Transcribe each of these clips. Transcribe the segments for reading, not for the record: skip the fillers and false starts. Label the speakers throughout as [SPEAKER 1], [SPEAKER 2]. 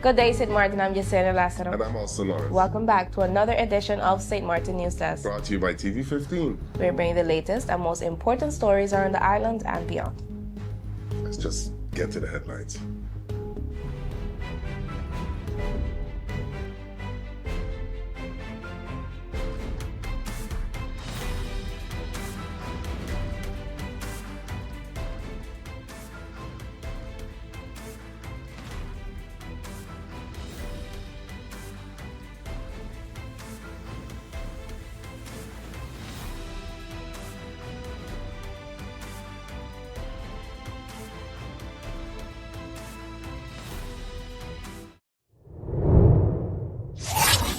[SPEAKER 1] Good day, St. Martin. I'm Yesenia Lázaro.
[SPEAKER 2] And I'm also Lawrence.
[SPEAKER 1] Welcome back to another edition of St. Martin News Desk.
[SPEAKER 2] Brought to you by TV15.
[SPEAKER 1] We're bringing the latest and most important stories around the island and beyond.
[SPEAKER 2] Let's just get to the headlines.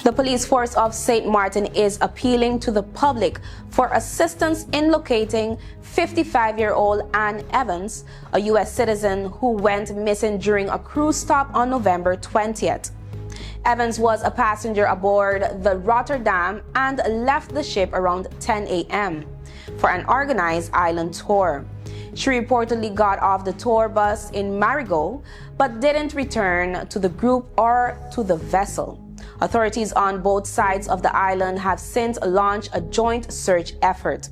[SPEAKER 1] The police force of St. Martin is appealing to the public for assistance in locating 55-year-old Ann Evans, a U.S. citizen who went missing during a cruise stop on November 20th. Evans was a passenger aboard the Rotterdam and left the ship around 10 a.m. for an organized island tour. She reportedly got off the tour bus in Marigot, but didn't return to the group or to the vessel. Authorities on both sides of the island have since launched a joint search effort.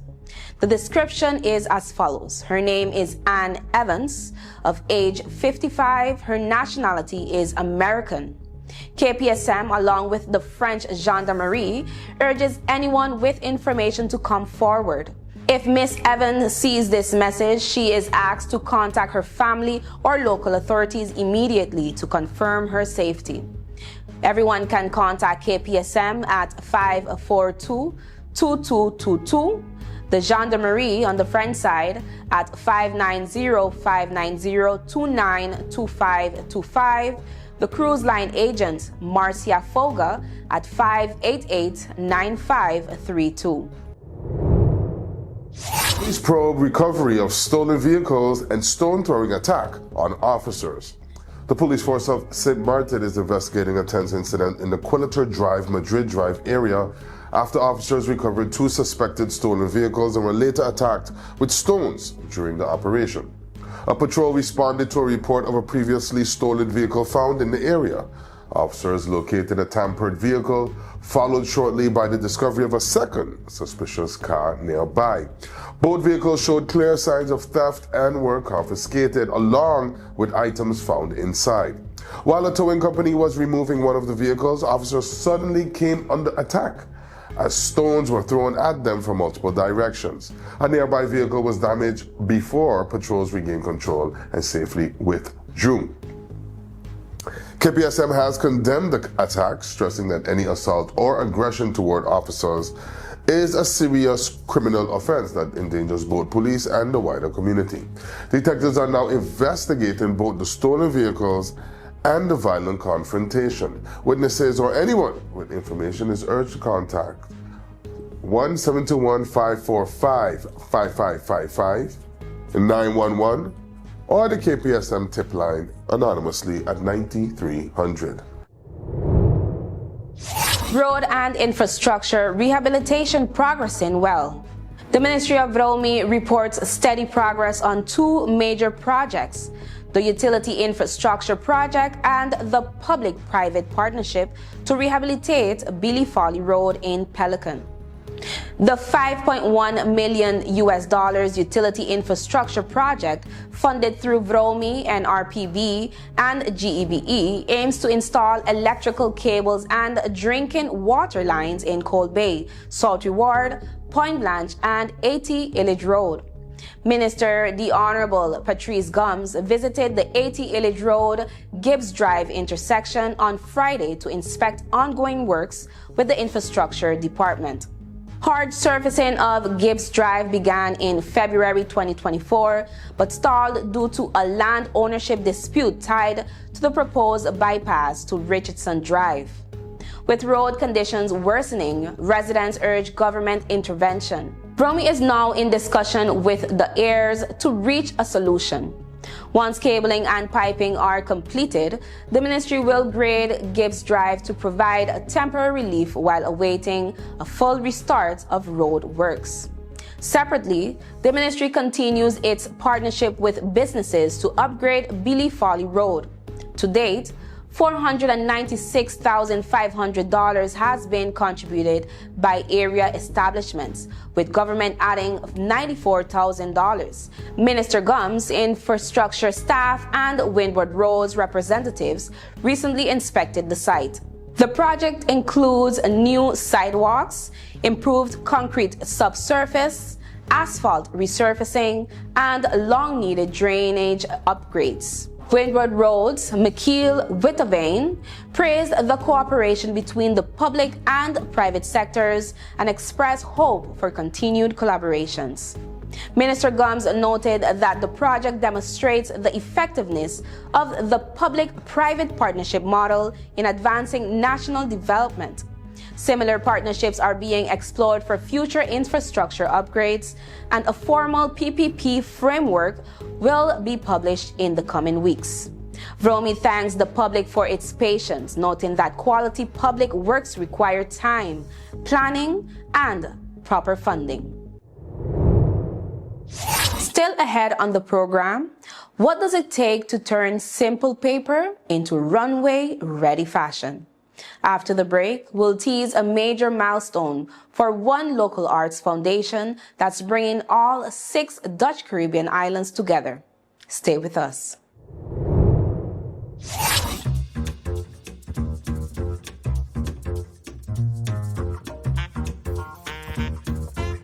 [SPEAKER 1] The description is as follows. Her name is Ann Evans, of age 55. Her nationality is American. KPSM, along with the French Gendarmerie, urges anyone with information to come forward. If Miss Evans sees this message, she is asked to contact her family or local authorities immediately to confirm her safety. Everyone can contact KPSM at 542-2222, the Gendarmerie on the French side at 590-590-292525, the cruise line agent Marcia Foga at 588-9532.
[SPEAKER 2] Police probe recovery of stolen vehicles and stone-throwing attack on officers. The police force of St. Martin is investigating a tense incident in the Quilter Drive, Madrid Drive area after officers recovered 2 suspected stolen vehicles and were later attacked with stones during the operation. A patrol responded to a report of a previously stolen vehicle found in the area. Officers located a tampered vehicle, followed shortly by the discovery of a second suspicious car nearby. Both vehicles showed clear signs of theft and were confiscated, along with items found inside. While a towing company was removing one of the vehicles, officers suddenly came under attack as stones were thrown at them from multiple directions. A nearby vehicle was damaged before patrols regained control and safely withdrew. KPSM has condemned the attack, stressing that any assault or aggression toward officers is a serious criminal offense that endangers both police and the wider community. Detectives are now investigating both the stolen vehicles and the violent confrontation. Witnesses or anyone with information is urged to contact 1-721-545-5555, 911, or the KPSM tip line anonymously at 9300.
[SPEAKER 1] Road and infrastructure rehabilitation progressing well. The Ministry of Romi reports steady progress on 2 major projects: the Utility Infrastructure Project and the Public-Private Partnership to rehabilitate Billy Folly Road in Pelican. The $5.1 million utility infrastructure project, funded through VROMI, NRPB, and GEBE, aims to install electrical cables and drinking water lines in Cold Bay, Sultry Ward, Point Blanche, and 80 Illich Road. Minister the Honorable Patrice Gums visited the 80 Illich Road Gibbs Drive intersection on Friday to inspect ongoing works with the Infrastructure Department. Hard surfacing of Gibbs Drive began in February 2024, but stalled due to a land ownership dispute tied to the proposed bypass to Richardson Drive. With road conditions worsening, residents urge government intervention. Romi is now in discussion with the heirs to reach a solution. Once cabling and piping are completed, the ministry will grade Gibbs Drive to provide temporary relief while awaiting a full restart of road works. Separately, the ministry continues its partnership with businesses to upgrade Billy Folly Road. To date, $496,500 has been contributed by area establishments, with government adding $94,000. Minister Gums, infrastructure staff, and Windward Roads representatives recently inspected the site. The project includes new sidewalks, improved concrete subsurface, asphalt resurfacing, and long-needed drainage upgrades. Windward Roads, McKeel Witteveen praised the cooperation between the public and private sectors and expressed hope for continued collaborations. Minister Gums noted that the project demonstrates the effectiveness of the public-private partnership model in advancing national development. Similar partnerships are being explored for future infrastructure upgrades, and a formal PPP framework will be published in the coming weeks. Vromi thanks the public for its patience, noting that quality public works require time, planning, and proper funding. Still ahead on the program, what does it take to turn simple paper into runway-ready fashion? After the break, we'll tease a major milestone for one local arts foundation that's bringing all 6 Dutch Caribbean islands together. Stay with us.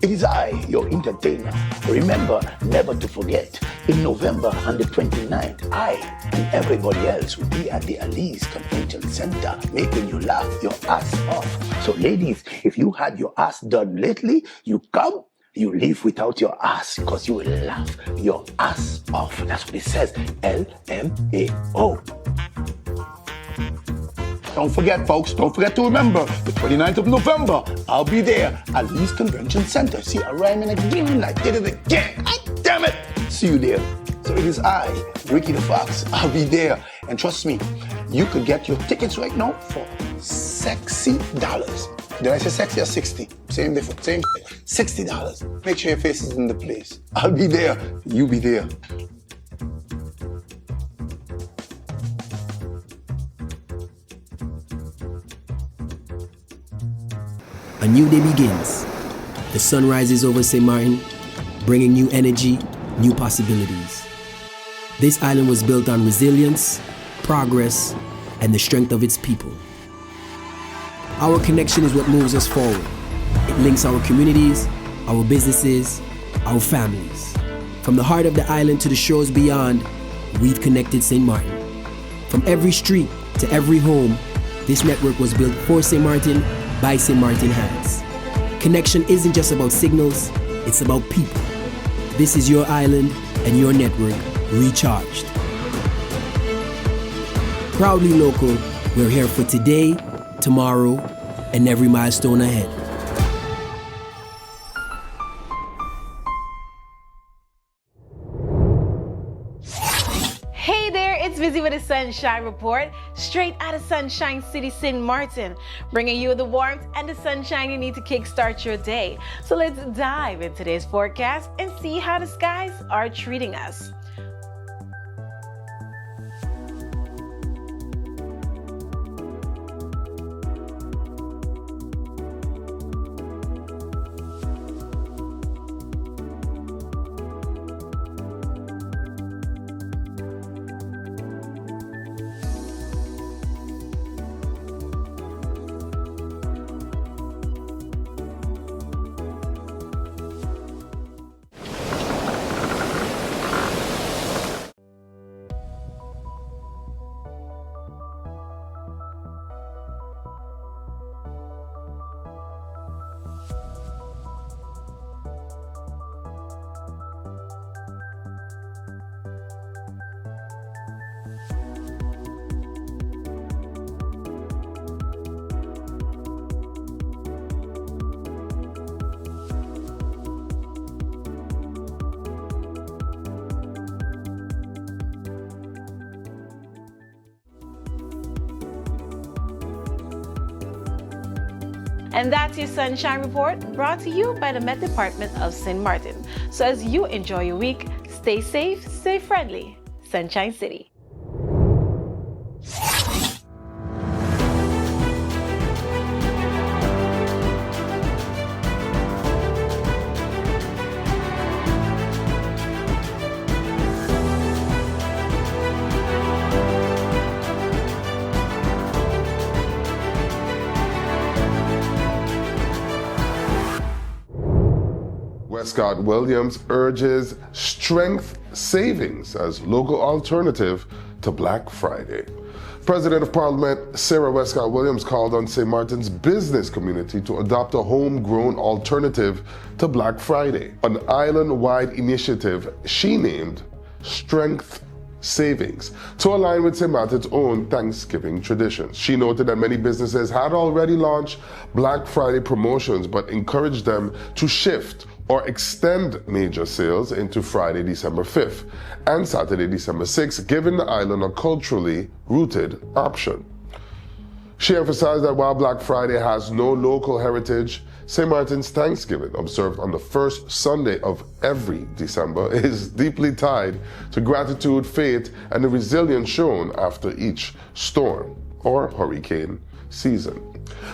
[SPEAKER 3] It is I, your entertainer. Remember never to forget, in November on the 29th, I and everybody else will be at the Alice Convention Center making you laugh your ass off. So ladies, if you had your ass done lately, you come, you leave without your ass because you will laugh your ass off. That's what it says, LMAO. Don't forget, folks, don't forget to remember, the 29th of November, I'll be there at Lee's Convention Center. See, I rhyme again, I did it again. Damn it! See you there. So it is I, Ricky the Fox. I'll be there. And trust me, you could get your tickets right now for sexy dollars. Did I say sexy or 60? Same difference, same $60. Make sure your face is in the place. I'll be there. You be there.
[SPEAKER 4] A new day begins. The sun rises over St. Martin, bringing new energy, new possibilities. This island was built on resilience, progress, and the strength of its people. Our connection is what moves us forward. It links our communities, our businesses, our families. From the heart of the island to the shores beyond, we've connected St. Martin. From every street to every home, this network was built for St. Martin by St. Martin hands. Connection isn't just about signals, it's about people. This is your island and your network recharged. Proudly local, we're here for today, tomorrow, and every milestone ahead.
[SPEAKER 5] Hey there, it's Busy with the Sunshine Report, straight out of Sunshine City, St. Martin, bringing you the warmth and the sunshine you need to kickstart your day. So let's dive into today's forecast and see how the skies are treating us. And that's your Sunshine Report, brought to you by the Met Department of St. Martin. So as you enjoy your week, stay safe, stay friendly. Sunshine City.
[SPEAKER 2] Wescot-Williams urges strength savings as local alternative to Black Friday. President of Parliament Sarah Wescot-Williams called on St. Martin's business community to adopt a homegrown alternative to Black Friday, an island-wide initiative she named Strength Savings, to align with St. Martin's own Thanksgiving traditions. She noted that many businesses had already launched Black Friday promotions, but encouraged them to shift or extend major sales into Friday, December 5th and Saturday, December 6th, giving the island a culturally rooted option. She emphasized that while Black Friday has no local heritage, St. Martin's Thanksgiving, observed on the first Sunday of every December, is deeply tied to gratitude, faith, and the resilience shown after each storm or hurricane season.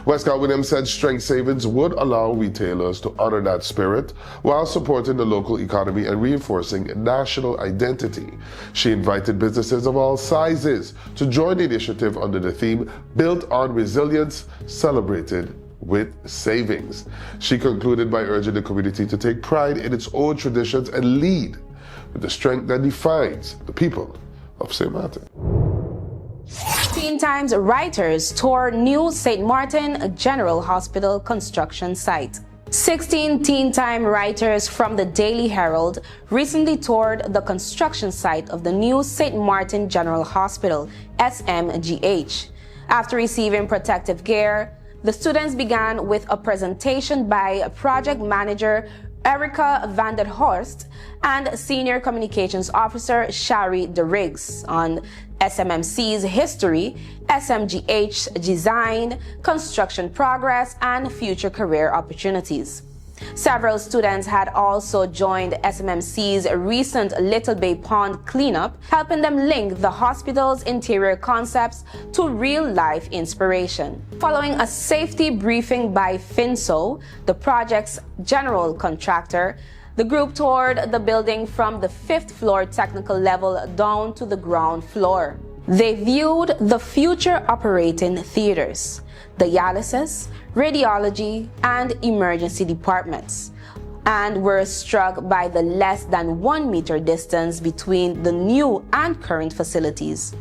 [SPEAKER 2] Wescot-Williams said strength savings would allow retailers to honor that spirit while supporting the local economy and reinforcing national identity. She invited businesses of all sizes to join the initiative under the theme Built on Resilience, Celebrated with Savings. She concluded by urging the community to take pride in its own traditions and lead with the strength that defines the people of St. Martin.
[SPEAKER 1] Teen Times writers tour new St. Martin General Hospital construction site. 16 Teen Time writers from the Daily Herald recently toured the construction site of the new St. Martin General Hospital, SMGH. After receiving protective gear, the students began with a presentation by project manager Erica van der Horst and Senior Communications Officer Shari de Riggs on SMMC's history, SMGH's design, construction progress, and future career opportunities. Several students had also joined SMMC's recent Little Bay Pond cleanup, helping them link the hospital's interior concepts to real-life inspiration. Following a safety briefing by FINSO, the project's general contractor, the group toured the building from the 5th floor technical level down to the ground floor. They viewed the future operating theaters, the dialysis, radiology, and emergency departments, and were struck by the less than 1 meter distance between the new and current facilities.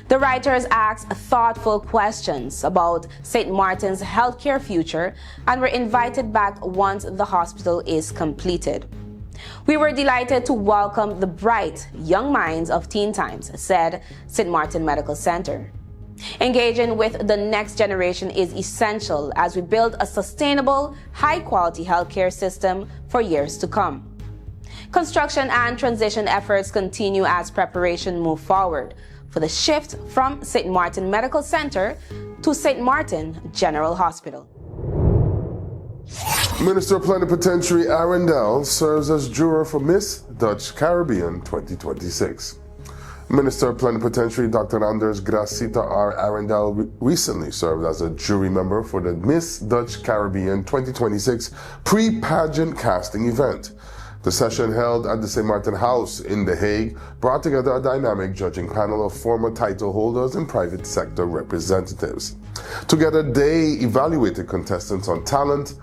[SPEAKER 1] The writers asked thoughtful questions about St. Martin's healthcare future and were invited back once the hospital is completed. We were delighted to welcome the bright young minds of Teen Times, said St. Martin Medical Center. Engaging with the next generation is essential as we build a sustainable, high-quality healthcare system for years to come. Construction and transition efforts continue as preparation move forward for the shift from St. Martin Medical Center to St. Martin General Hospital.
[SPEAKER 2] Minister Plenipotentiary Arrindell serves as juror for Miss Dutch Caribbean 2026. Minister Plenipotentiary Dr. Anders Gracita R. Arrindell recently served as a jury member for the Miss Dutch Caribbean 2026 pre-pageant casting event. The session, held at the St. Martin House in The Hague, brought together a dynamic judging panel of former title holders and private sector representatives. Together, they evaluated contestants on talent,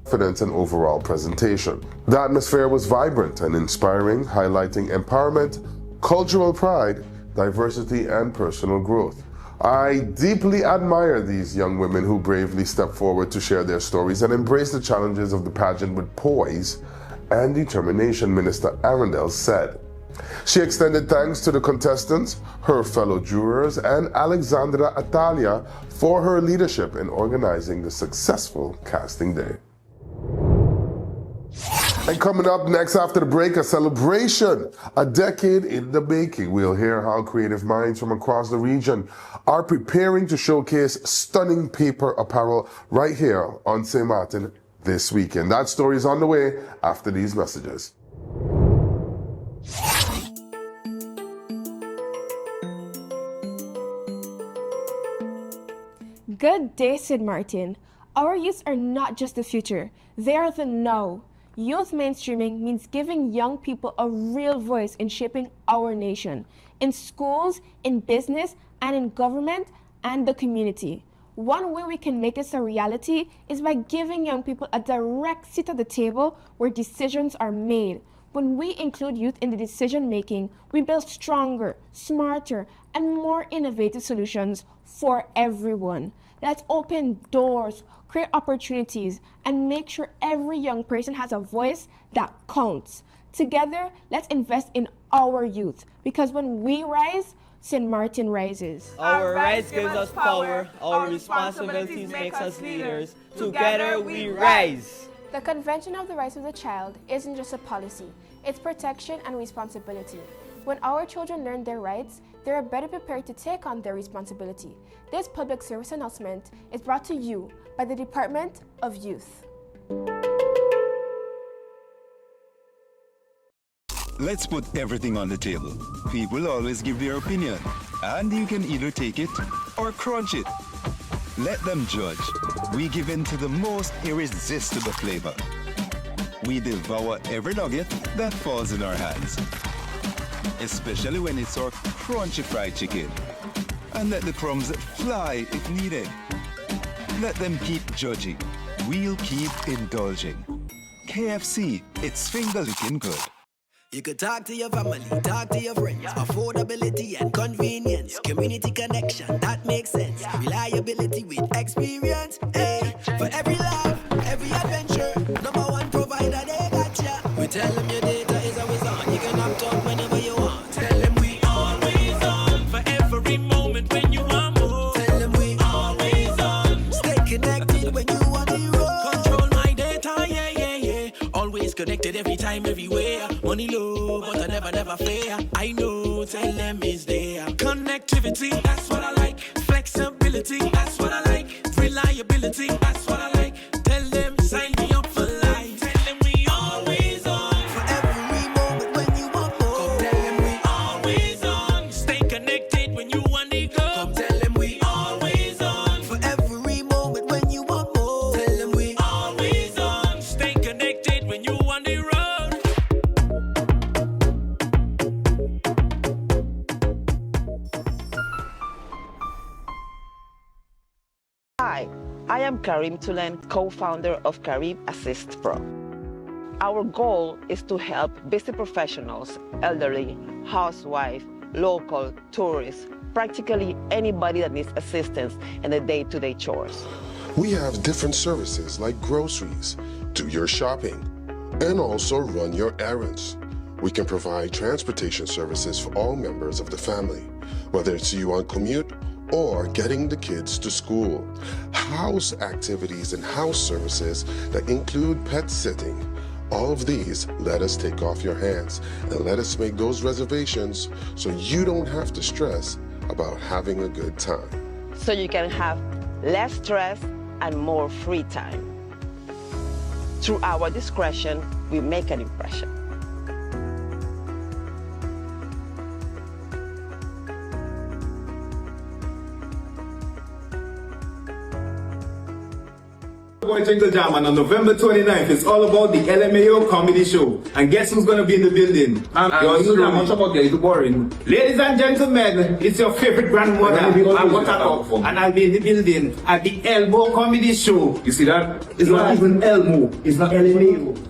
[SPEAKER 2] confidence, and overall presentation. The atmosphere was vibrant and inspiring, highlighting empowerment, cultural pride, diversity, and personal growth. I deeply admire these young women who bravely step forward to share their stories and embrace the challenges of the pageant with poise and determination, Minister Arrindell said. She extended thanks to the contestants, her fellow jurors, and Alexandra Atalia for her leadership in organizing the successful casting day. And coming up next after the break, a celebration, a decade in the making. We'll hear how creative minds from across the region are preparing to showcase stunning paper apparel right here on St. Martin this weekend. That story is on the way after these messages.
[SPEAKER 6] Good day, St. Martin. Our youths are not just the future, they are the now. Youth mainstreaming means giving young people a real voice in shaping our nation, in schools, in business, and in government and the community. One way we can make this a reality is by giving young people a direct seat at the table where decisions are made. When we include youth in the decision making, we build stronger, smarter, and more innovative solutions for everyone. Let's open doors, create opportunities, and make sure every young person has a voice that counts. Together, let's invest in our youth, because when we rise, St. Martin rises.
[SPEAKER 7] Our rights gives us power, our responsibilities makes us leaders. Together we rise.
[SPEAKER 6] The Convention of the Rights of the Child isn't just a policy, it's protection and responsibility. When our children learn their rights, they are better prepared to take on their responsibility. This public service announcement is brought to you by the Department of Youth.
[SPEAKER 8] Let's put everything on the table. People always give their opinion, and you can either take it or crunch it. Let them judge. We give in to the most irresistible flavor. We devour every nugget that falls in our hands, especially when it's our crunchy fried chicken. And let the crumbs fly if needed. Let them keep judging. We'll keep indulging. KFC, it's finger-licking good.
[SPEAKER 4] You could talk to your family, talk to your friends. Affordability and convenience. Community connection, that makes sense. Reliability with experience. Hey, for every life, every adventure. Number one provider, they got ya. We tell them your data is always on. You can opt out whenever you want. Tell them we always on. For every moment when you want more. Tell them we always on. Stay connected when you want the road. Control my data, yeah, yeah, yeah. Always connected every time, everywhere. Money low, but I never fair. I know, tell them is there. Connectivity, that's what I like. Flexibility, that's what I like. Reliability, that's what I like. Tell them, sign me up for life. Tell them we always on. For every moment when you want more. Come tell them we always on. Stay connected when you want to go. Come tell them we always on. For every moment when you want more. Tell them we always on. Stay connected when you want the road.
[SPEAKER 9] Hi, I am Karim Tulen, co-founder of Carib Assist Pro. Our goal is to help busy professionals, elderly, housewives, local, tourists, practically anybody that needs assistance in the day-to-day chores.
[SPEAKER 2] We have different services like groceries, do your shopping, and also run your errands. We can provide transportation services for all members of the family, whether it's you on commute or getting the kids to school. House activities and house services that include pet sitting. All of these, let us take off your hands and let us make those reservations so you don't have to stress about having a good time.
[SPEAKER 9] So you can have less stress and more free time. Through our discretion, we make an impression.
[SPEAKER 10] Boy Jingle Jam, and on November 29th, it's all about the LMAO comedy show. And guess who's gonna be in the building? Boring. Ladies and gentlemen, it's your favorite grandmother, and I'll be in the building at the Elbow Comedy Show. You see that? It's not even Elmo. It's not LMAO.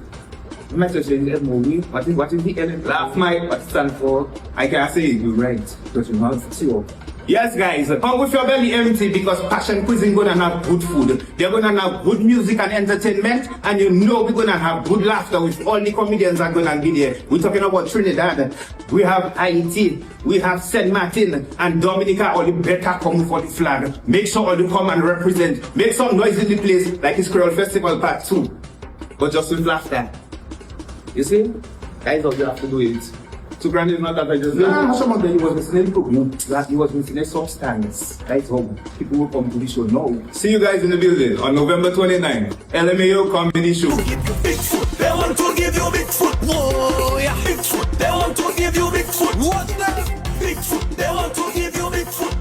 [SPEAKER 10] The message is Elmo. What is the LMAO? Laugh Mike, what it stands for? I can't say it, you're right. Because your mouth is sure. Yes, guys, come with your belly empty because Passion Cuisine gonna have good food. They're gonna have good music and entertainment, and you know we're gonna have good laughter with all the comedians are gonna be there. We're talking about Trinidad. We have Haiti, we have St. Martin, and Dominica. All the better come for the flag. Make sure all you come and represent. Make some noise in the place like it's Creole Festival Part 2, but just with laughter. You see, guys, all you have to do it. So granted, not that I just some of them he was listening to you, that he was missing a substance. That's how people will come to the show now. See you guys in the building on November 29th. LMAO Comedy Show.
[SPEAKER 11] They want to give you big foot. Whoa, yeah. Big foot. They want to give you big foot. What next? Big foot. They want to give you big foot.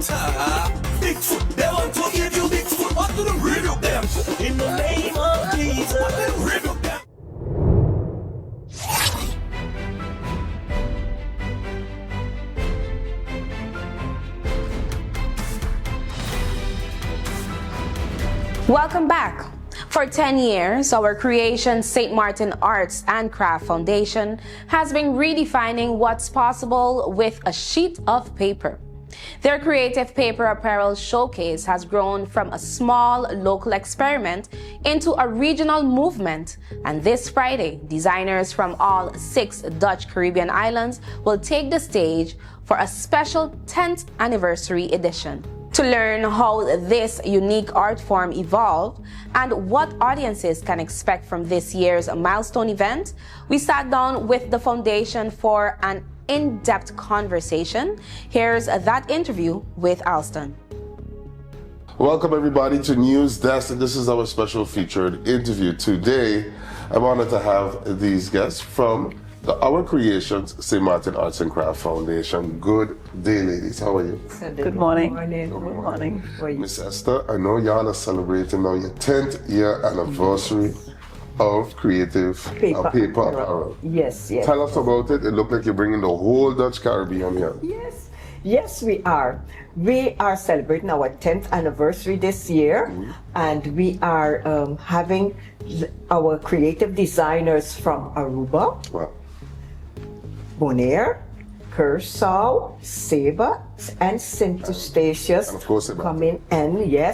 [SPEAKER 11] Big foot. They want to give you big foot. What do the review them? In the name of Jesus. What do the review them?
[SPEAKER 1] Welcome back. For 10 years, our creation St. Martin Arts and Craft Foundation has been redefining what's possible with a sheet of paper. Their Creative Paper Apparel showcase has grown from a small local experiment into a regional movement, and this Friday, designers from all 6 Dutch Caribbean islands will take the stage for a special 10th anniversary edition. To learn how this unique art form evolved and what audiences can expect from this year's milestone event, we sat down with the foundation for an in-depth conversation. Here's that interview with Alston.
[SPEAKER 2] Welcome everybody to NEWSDESK, and this is our special featured interview. Today, I'm honored to have these guests from Our Creations St. Martin Arts and Craft Foundation. Good day, ladies. How are you?
[SPEAKER 12] Good morning. Good morning.
[SPEAKER 2] Miss Esther, I know y'all are celebrating now your 10th year anniversary of Creative Paper Apparel.
[SPEAKER 12] Yes, yes.
[SPEAKER 2] Tell us about it. It looked like you're bringing the whole Dutch Caribbean here.
[SPEAKER 12] Yes, we are. We are celebrating our 10th anniversary this year, and we are having our creative designers from Aruba, Bonaire, Curaçao, Saba, and St. Eustatius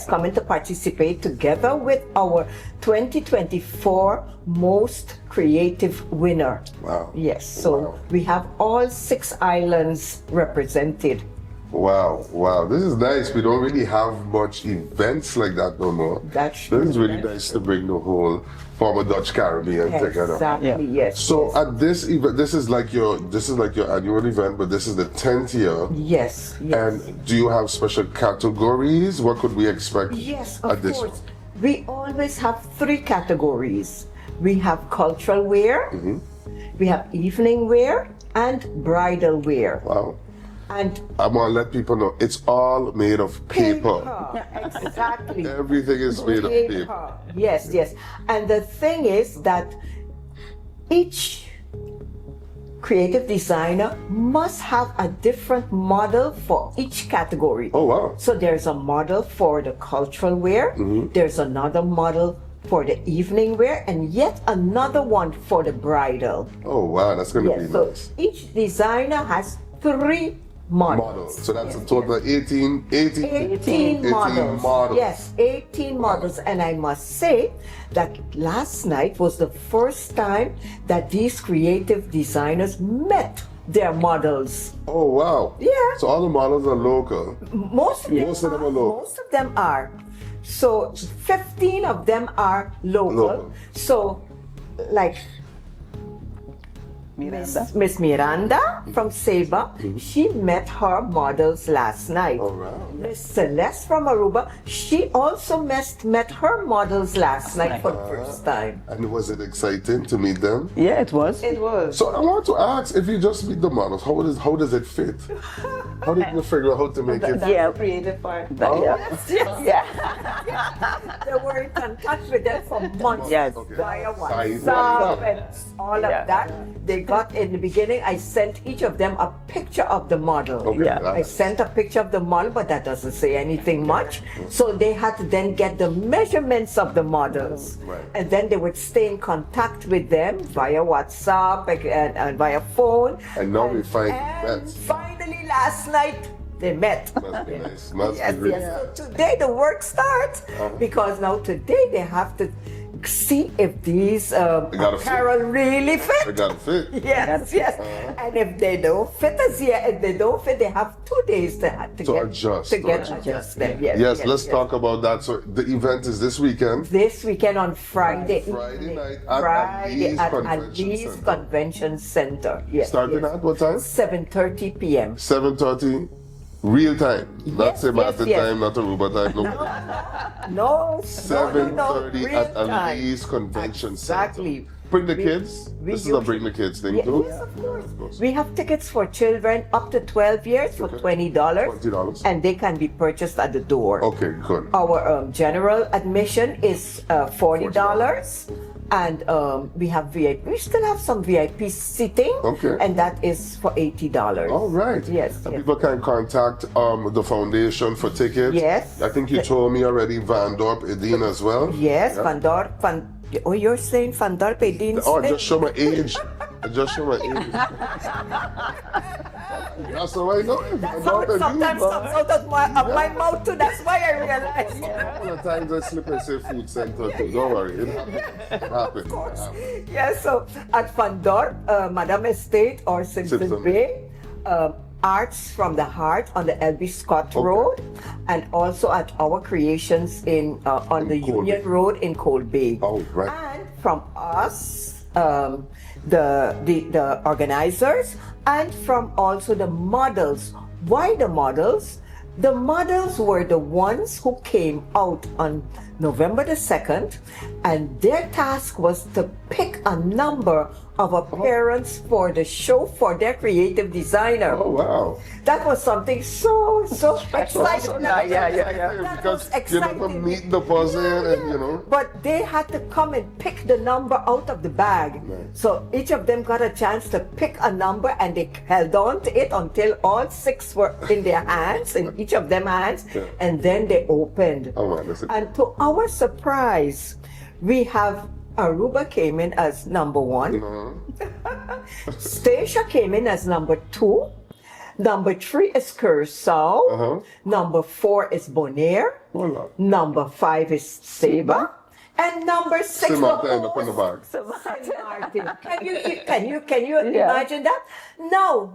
[SPEAKER 12] coming to participate together with our 2024 Most Creative winner.
[SPEAKER 2] Wow.
[SPEAKER 12] Yes, so we have all 6 islands represented.
[SPEAKER 2] Wow. This is nice. We don't really have much events like that no more.
[SPEAKER 12] That's true.
[SPEAKER 2] This is really nice to bring the whole former Dutch Caribbean together.
[SPEAKER 12] Exactly, yes.
[SPEAKER 2] So at this event, this is like your annual event, but this is the 10th year.
[SPEAKER 12] Yes.
[SPEAKER 2] And do you have special categories? What could we expect at this one?
[SPEAKER 12] We always have 3 categories. We have cultural wear, we have evening wear, and bridal wear.
[SPEAKER 2] Wow.
[SPEAKER 12] And
[SPEAKER 2] I'm gonna let people know it's all made of paper.
[SPEAKER 12] Exactly.
[SPEAKER 2] Everything is made of paper.
[SPEAKER 12] Yes. And the thing is that each creative designer must have a different model for each category.
[SPEAKER 2] Oh wow.
[SPEAKER 12] So there's a model for the cultural wear, there's another model for the evening wear, and yet another one for the bridal.
[SPEAKER 2] Oh wow, that's gonna be
[SPEAKER 12] so
[SPEAKER 2] nice.
[SPEAKER 12] Each designer has 3 models.
[SPEAKER 2] So that's a total of 18
[SPEAKER 12] models. Yes, 18 models. And I must say that last night was the first time that these creative designers met their models.
[SPEAKER 2] Oh wow.
[SPEAKER 12] Yeah.
[SPEAKER 2] So all the models are local.
[SPEAKER 12] Most of them are local. Most of them are. So 15 of them are local. So like Miss Miranda from Saba, she met her models last night. Miss Celeste from Aruba, she also met her models last night for the first time.
[SPEAKER 2] And was it exciting to meet them?
[SPEAKER 12] Yeah, it was. It was.
[SPEAKER 2] So I want to ask, if you just meet the models, how does it fit? How did you figure out how to make it?
[SPEAKER 12] Yeah, creative part. Yes. They were in contact with them for months. Via WhatsApp and all of that. They got in the beginning, I sent each of them a picture of the model. I sent a picture of the model, but that doesn't say anything much. So they had to then get the measurements of the models. And then they would stay in contact with them via WhatsApp and via phone.
[SPEAKER 2] And now we find that.
[SPEAKER 12] Finally, last night, they met.
[SPEAKER 2] Must be nice. Must be great.
[SPEAKER 12] So today the work starts because now today they have to see if these apparel really fit.
[SPEAKER 2] They gotta fit.
[SPEAKER 12] Yes. And if they don't fit as yet, if they don't fit, they have 2 days to
[SPEAKER 2] adjust.
[SPEAKER 12] Adjusted.
[SPEAKER 2] Yes, let's talk about that. So the event is this weekend.
[SPEAKER 12] This weekend on Friday.
[SPEAKER 2] Night
[SPEAKER 12] at Lee's Convention Center. Yes.
[SPEAKER 2] Starting at what time?
[SPEAKER 12] 7:30 p.m.
[SPEAKER 2] 7:30. Real time, not St. Martin time, not Aruba time.
[SPEAKER 12] No.
[SPEAKER 2] 7:30 at Lee's Convention Center.
[SPEAKER 12] Exactly.
[SPEAKER 2] Bring the kids. This is a bring the kids thing too.
[SPEAKER 12] Yes, of course. We have tickets for children up to 12 years for $20.
[SPEAKER 2] $20.
[SPEAKER 12] And they can be purchased at the door.
[SPEAKER 2] Okay, good.
[SPEAKER 12] Our general admission is $40. And we have VIP. We still have some VIP seating.
[SPEAKER 2] Okay.
[SPEAKER 12] And that is for $80.
[SPEAKER 2] All right.
[SPEAKER 12] Yes.
[SPEAKER 2] And people can contact the foundation for tickets.
[SPEAKER 12] Yes.
[SPEAKER 2] I think you told me already Van Dorp Edine as well.
[SPEAKER 12] Yes,
[SPEAKER 2] Yeah.
[SPEAKER 12] Van Dorp. Oh, you're saying Van Dorp Edine?
[SPEAKER 2] Oh, just show my age. Just show my age. That's how I know it.
[SPEAKER 12] That's how it sometimes comes out of my mouth too. That's why I realize.
[SPEAKER 2] A couple of times I slip and say food center too. Don't worry, it happens.
[SPEAKER 12] Yes, so at Van Dorp, Madame Estate or Simpson Bay, Arts from the Heart on the L.B. Scott Road, and also at our creations on the Union Road in Cold Bay.
[SPEAKER 2] Oh, right.
[SPEAKER 12] And from us, the organizers, and from also the models. Why the models? The models were the ones who came out on November the 2nd, and their task was to pick a number of appearance for the show for their creative designer.
[SPEAKER 2] Oh, wow.
[SPEAKER 12] That was something so exciting.
[SPEAKER 2] Yeah. Because you never meet the person and you know.
[SPEAKER 12] But they had to come and pick the number out of the bag.
[SPEAKER 2] Nice.
[SPEAKER 12] So each of them got a chance to pick a number, and they held on to it until all 6 were in their hands, in each of them hands, and then they opened.
[SPEAKER 2] Oh, man,
[SPEAKER 12] and to our surprise, we have Aruba came in as number 1. Stacia came in as number 2. Number 3 is Curacao. Number 4 is Bonaire. Number 5 is Saba. And number 6
[SPEAKER 2] St. Martin end up in the bag.
[SPEAKER 12] Can you imagine that? Now,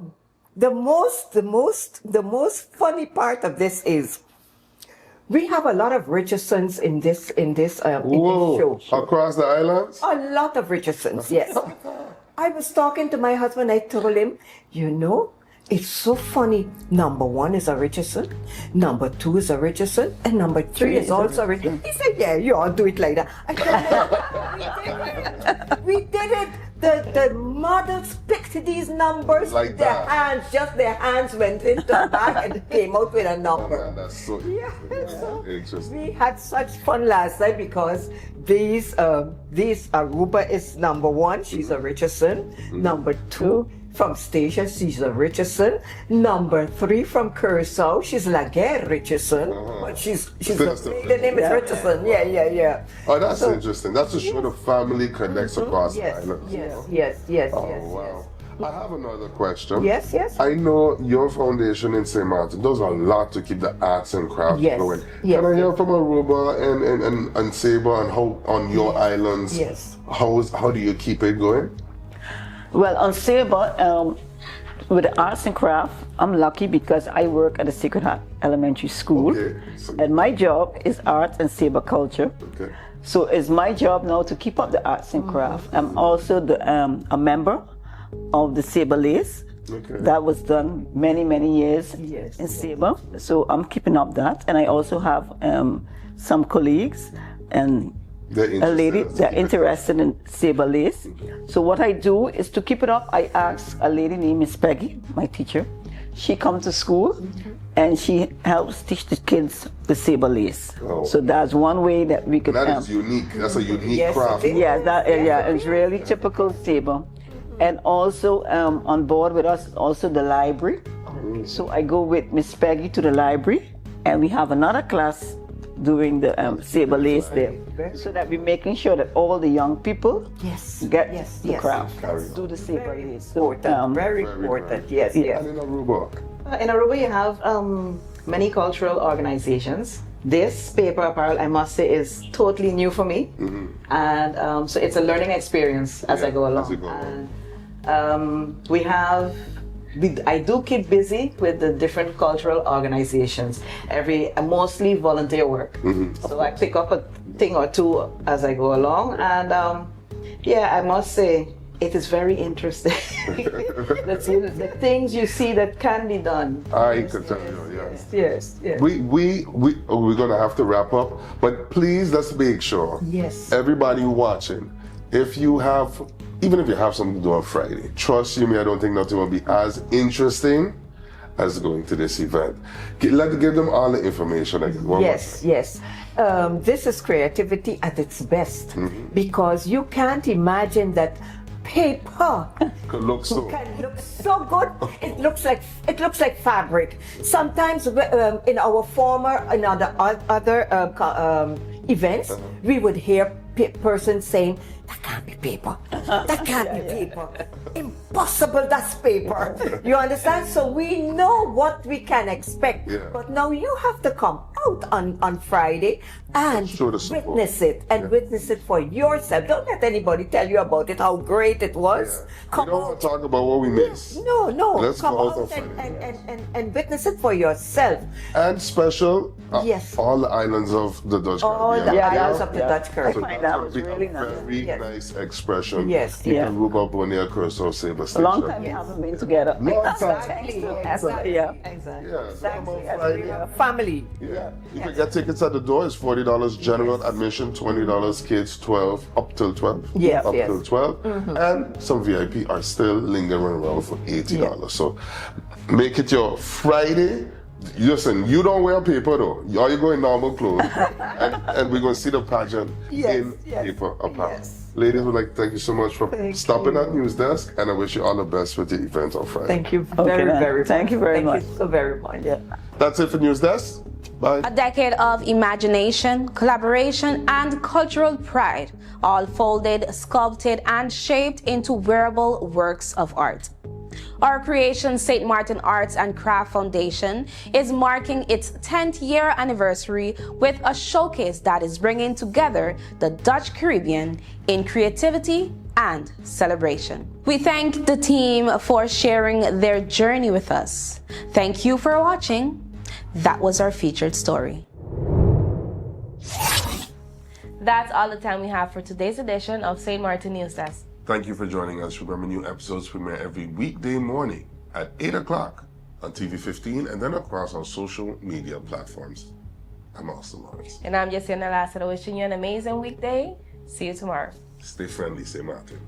[SPEAKER 12] the most funny part of this is we have a lot of Richardsons in this show.
[SPEAKER 2] Across the islands?
[SPEAKER 12] A lot of Richardsons, yes. I was talking to my husband, I told him, you know, it's so funny. Number 1 is a Richardson, number 2 is a Richardson, and number 3 is also a Richardson. He said, yeah, you all do it like that. I said, we did it. The models picked these numbers
[SPEAKER 2] like
[SPEAKER 12] with their
[SPEAKER 2] that.
[SPEAKER 12] hands, just their hands went into the bag and came out with a number.
[SPEAKER 2] Oh, man, that's so interesting.
[SPEAKER 12] We had such fun last night because these Aruba is number 1, she's a Richardson. Number 2 from Stacia, she's a Richardson. Number 3 from Curacao, she's Laguerre Richardson. But the name is Richardson. Yeah.
[SPEAKER 2] Oh, that's interesting. That's to show the family connects across the island.
[SPEAKER 12] Yes.
[SPEAKER 2] Oh, wow. I have another question.
[SPEAKER 12] Yes.
[SPEAKER 2] I know your foundation in St. Martin does a lot to keep the arts and crafts going. Can I hear from Aruba and Saba and how on your islands?
[SPEAKER 12] Yes.
[SPEAKER 2] How do you keep it going?
[SPEAKER 13] Well, on Saba, with the arts and craft, I'm lucky because I work at the Sacred Heart Elementary School, and my job is arts and Saba culture.
[SPEAKER 2] Okay.
[SPEAKER 13] So it's my job now to keep up the arts and craft. I'm also a member of the Saba Lace.
[SPEAKER 2] Okay.
[SPEAKER 13] That was done many years in Saba. So I'm keeping up that, and I also have some colleagues and a lady that interested in Saba Lace. So what I do is to keep it up, I ask a lady named Miss Peggy, my teacher. She comes to school and she helps teach the kids the Saba Lace.
[SPEAKER 2] Oh.
[SPEAKER 13] So that's one way that we could.
[SPEAKER 2] That is unique. That's a unique craft.
[SPEAKER 13] It's really typical Saba. And also on board with us, also the library. So I go with Miss Peggy to the library, and we have another class doing the Saba Lace there, so that we're making sure that all the young people get the craft, do the Saba Lace. So,
[SPEAKER 12] very important. Yes.
[SPEAKER 2] And in Aruba?
[SPEAKER 14] In Aruba, you have many cultural organizations. This paper apparel, I must say, is totally new for me, and so it's a learning experience as I go along. And I do keep busy with the different cultural organizations. Mostly volunteer work. So I pick up a thing or two as I go along, and I must say it is very interesting. the things you see that can be done.
[SPEAKER 2] I can tell you,
[SPEAKER 12] Yes.
[SPEAKER 2] We're gonna have to wrap up, but please let's make sure.
[SPEAKER 12] Yes.
[SPEAKER 2] Everybody watching, even if you have something to do on Friday, trust you me, I don't think nothing will be as interesting as going to this event. Give them all the information again.
[SPEAKER 12] Yes. This is creativity at its best, because you can't imagine that paper
[SPEAKER 2] can look so
[SPEAKER 12] good. It looks like fabric. Sometimes in our other events, we would hear persons saying, "That can't be paper. That can't be paper. Impossible, that's paper." You understand? So we know what we can expect. But now you have to come out on Friday and witness it, witness it for yourself. Don't let anybody tell you about it, how great it was.
[SPEAKER 2] We don't want to talk about what we missed.
[SPEAKER 12] No.
[SPEAKER 2] Let's
[SPEAKER 12] come
[SPEAKER 2] go out
[SPEAKER 12] out and witness it for yourself.
[SPEAKER 2] And special, all the islands of the Dutch Caribbean.
[SPEAKER 12] All the islands of the Dutch Caribbean.
[SPEAKER 2] So that was really very nice expression.
[SPEAKER 12] Yes.
[SPEAKER 2] You can Ruba Bonia Curso Sabre Station.
[SPEAKER 13] Long time we haven't been together.
[SPEAKER 12] Exactly. Family.
[SPEAKER 2] You can get tickets at the door. It's $40 general admission, $20 kids, 12 up till 12. Till 12. And some VIP are still lingering around for $80. So make it your Friday. Listen, you don't wear paper though. All you go in normal clothes, and we're gonna see the pageant in paper apparel. Ladies, we'd like to thank you so much for stopping at NEWSDESK, and I wish you all the best with the event on Friday.
[SPEAKER 12] Thank you very much.
[SPEAKER 13] Thank you very much.
[SPEAKER 12] Thank you so very much.
[SPEAKER 2] That's it for NEWSDESK. Bye.
[SPEAKER 1] A decade of imagination, collaboration, and cultural pride, all folded, sculpted, and shaped into wearable works of art. Our creation, St. Martin Arts and Craft Foundation, is marking its 10th year anniversary with a showcase that is bringing together the Dutch Caribbean in creativity and celebration. We thank the team for sharing their journey with us. Thank you for watching. That was our featured story. That's all the time we have for today's edition of St. Martin NEWSDESK.
[SPEAKER 2] Thank you for joining us. Remember, new episodes premiere every weekday morning at 8 o'clock on TV15 and then across our social media platforms. I'm Austin Lawrence.
[SPEAKER 1] And I'm Jessica Lasseter, wishing you an amazing weekday. See you tomorrow.
[SPEAKER 2] Stay friendly, St. Martin.